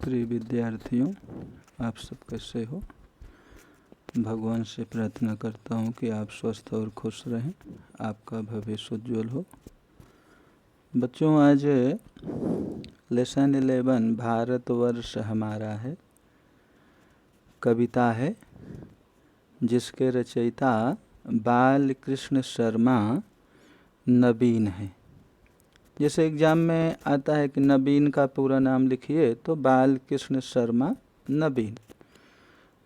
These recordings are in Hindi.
प्रिय विद्यार्थियों, आप सब कैसे हो। भगवान से प्रार्थना करता हूँ कि आप स्वस्थ और खुश रहें, आपका भविष्य उज्ज्वल हो। बच्चों, आज लेसन 11 भारतवर्ष हमारा है कविता है, जिसके रचयिता बाल कृष्ण शर्मा नवीन है। जैसे एग्जाम में आता है कि नवीन का पूरा नाम लिखिए, तो बाल कृष्ण शर्मा नवीन।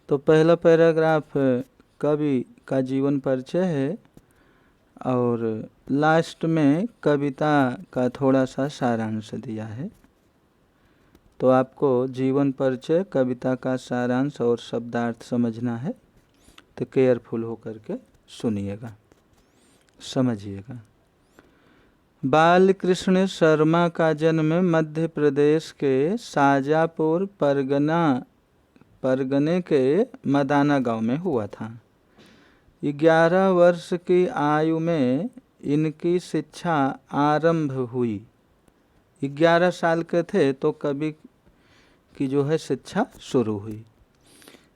तो पहला पैराग्राफ कवि का जीवन परिचय है और लास्ट में कविता का थोड़ा सा सारांश दिया है। तो आपको जीवन परिचय, कविता का सारांश और शब्दार्थ समझना है, तो केयरफुल होकर के सुनिएगा, समझिएगा। बाल कृष्ण शर्मा का जन्म मध्य प्रदेश के शाजापुर परगने के मदाना गांव में हुआ था। 11 वर्ष की आयु में इनकी शिक्षा आरंभ हुई। 11 साल के थे तो कवि की जो है शिक्षा शुरू हुई।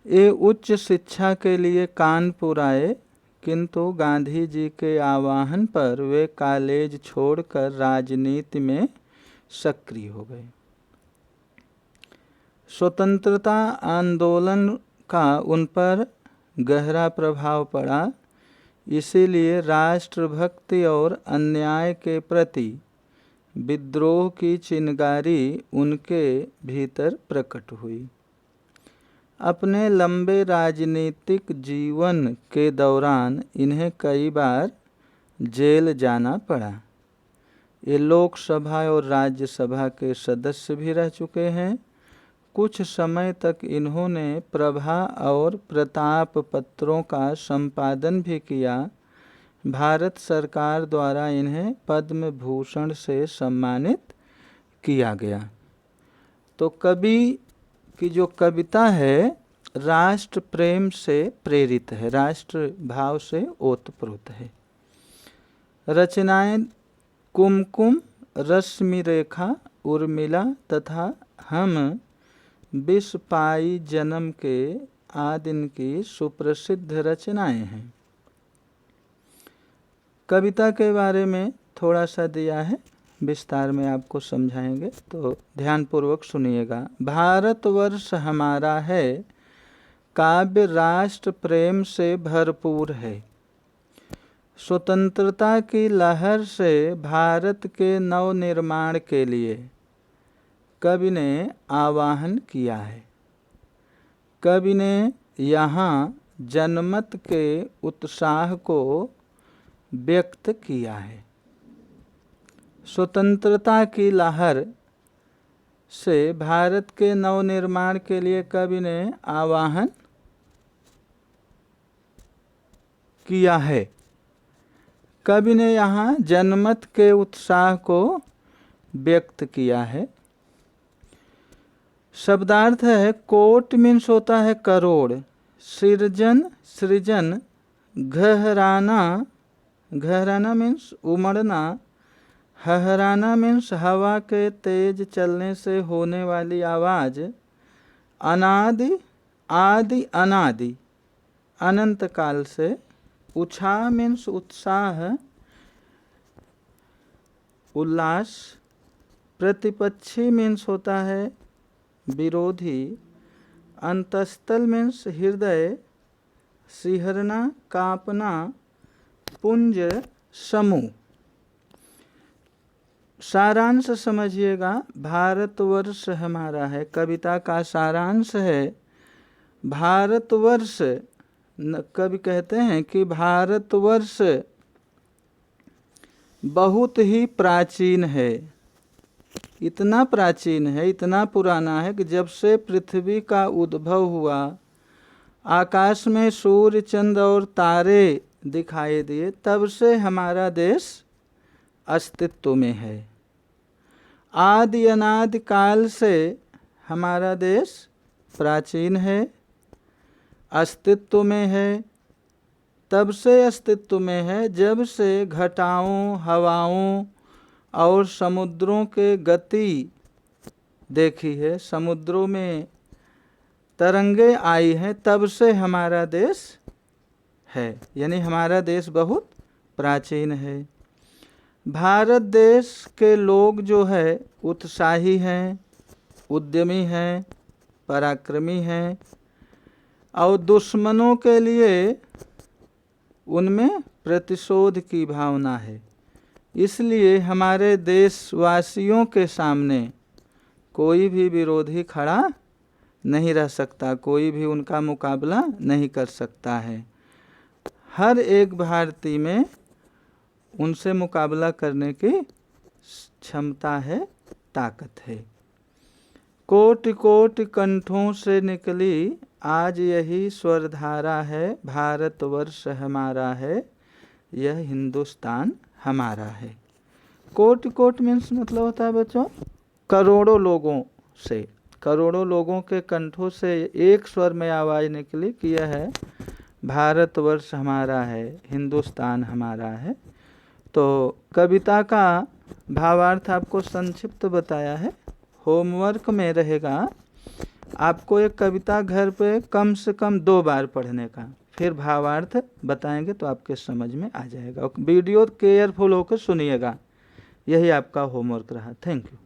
ये उच्च शिक्षा के लिए कानपुर आए, किंतु गांधी जी के आह्वान पर वे कॉलेज छोड़कर राजनीति में सक्रिय हो गए। स्वतंत्रता आंदोलन का उन पर गहरा प्रभाव पड़ा, इसीलिए राष्ट्रभक्ति और अन्याय के प्रति विद्रोह की चिंगारी उनके भीतर प्रकट हुई। अपने लंबे राजनीतिक जीवन के दौरान इन्हें कई बार जेल जाना पड़ा। ये लोकसभा और राज्यसभा के सदस्य भी रह चुके हैं। कुछ समय तक इन्होंने प्रभा और प्रताप पत्रों का संपादन भी किया। भारत सरकार द्वारा इन्हें पद्म भूषण से सम्मानित किया गया। तो कवि की जो कविता है राष्ट्र प्रेम से प्रेरित है, राष्ट्र भाव से ओतप्रोत है। रचनाएं कुमकुम, रश्मि रेखा, उर्मिला तथा हम विष पाई जन्म के आदि इनकी सुप्रसिद्ध रचनाएं हैं। कविता के बारे में थोड़ा सा दिया है, विस्तार में आपको समझाएंगे, तो ध्यानपूर्वक सुनिएगा। भारतवर्ष हमारा है काव्य राष्ट्र प्रेम से भरपूर है। स्वतंत्रता की लहर से भारत के नव निर्माण के लिए कवि ने आह्वान किया है। कवि ने यहाँ जनमत के उत्साह को व्यक्त किया है। स्वतंत्रता की लहर से भारत के नवनिर्माण के लिए कवि ने आह्वान किया है। कवि ने यहाँ जनमत के उत्साह को व्यक्त किया है। शब्दार्थ है कोट मीन्स होता है करोड़, सृजन, घहराना मीन्स उमड़ना, हहराना मीन्स हवा के तेज चलने से होने वाली आवाज़, अनादि, आदि अनादि अनंत काल से, उत्साह मीन्स उत्साह, उल्लास, प्रतिपक्षी मीन्स होता है विरोधी, अंतस्थल मीन्स हृदय, सिहरना कांपना, पुंज समूह। सारांश समझिएगा। भारतवर्ष हमारा है, कविता का सारांश है। भारतवर्ष, कवि कहते हैं कि भारतवर्ष बहुत ही प्राचीन है। इतना प्राचीन है, इतना पुराना है कि जब से पृथ्वी का उद्भव हुआ, आकाश में सूर्य चंद्र और तारे दिखाई दिए, तब से हमारा देश अस्तित्व में है। आदि अनादि काल से हमारा देश प्राचीन है, अस्तित्व में है। तब से अस्तित्व में है जब से घटाओं, हवाओं और समुद्रों के गति देखी है, समुद्रों में तरंगे आई हैं, तब से हमारा देश है। यानी हमारा देश बहुत प्राचीन है। भारत देश के लोग जो है उत्साही हैं, उद्यमी हैं, पराक्रमी हैं और दुश्मनों के लिए उनमें प्रतिशोध की भावना है। इसलिए हमारे देशवासियों के सामने कोई भी विरोधी खड़ा नहीं रह सकता, कोई भी उनका मुकाबला नहीं कर सकता है। हर एक भारतीय में उनसे मुकाबला करने की क्षमता है, ताकत है। कोटि कोटि कंठों से निकली आज यही स्वरधारा है, भारतवर्ष हमारा है, यह हिंदुस्तान हमारा है। कोटि कोटि मीन्स मतलब होता है बच्चों करोड़ों लोगों से, करोड़ों लोगों के कंठों से एक स्वर में आवाज़ निकली कि यह है भारतवर्ष हमारा है, हिंदुस्तान हमारा है। तो कविता का भावार्थ आपको संक्षिप्त बताया है। होमवर्क में रहेगा आपको एक कविता घर पे कम से कम 2 बार पढ़ने का, फिर भावार्थ बताएंगे तो आपके समझ में आ जाएगा। वीडियो केयरफुल होकर सुनिएगा। यही आपका होमवर्क रहा। Thank you.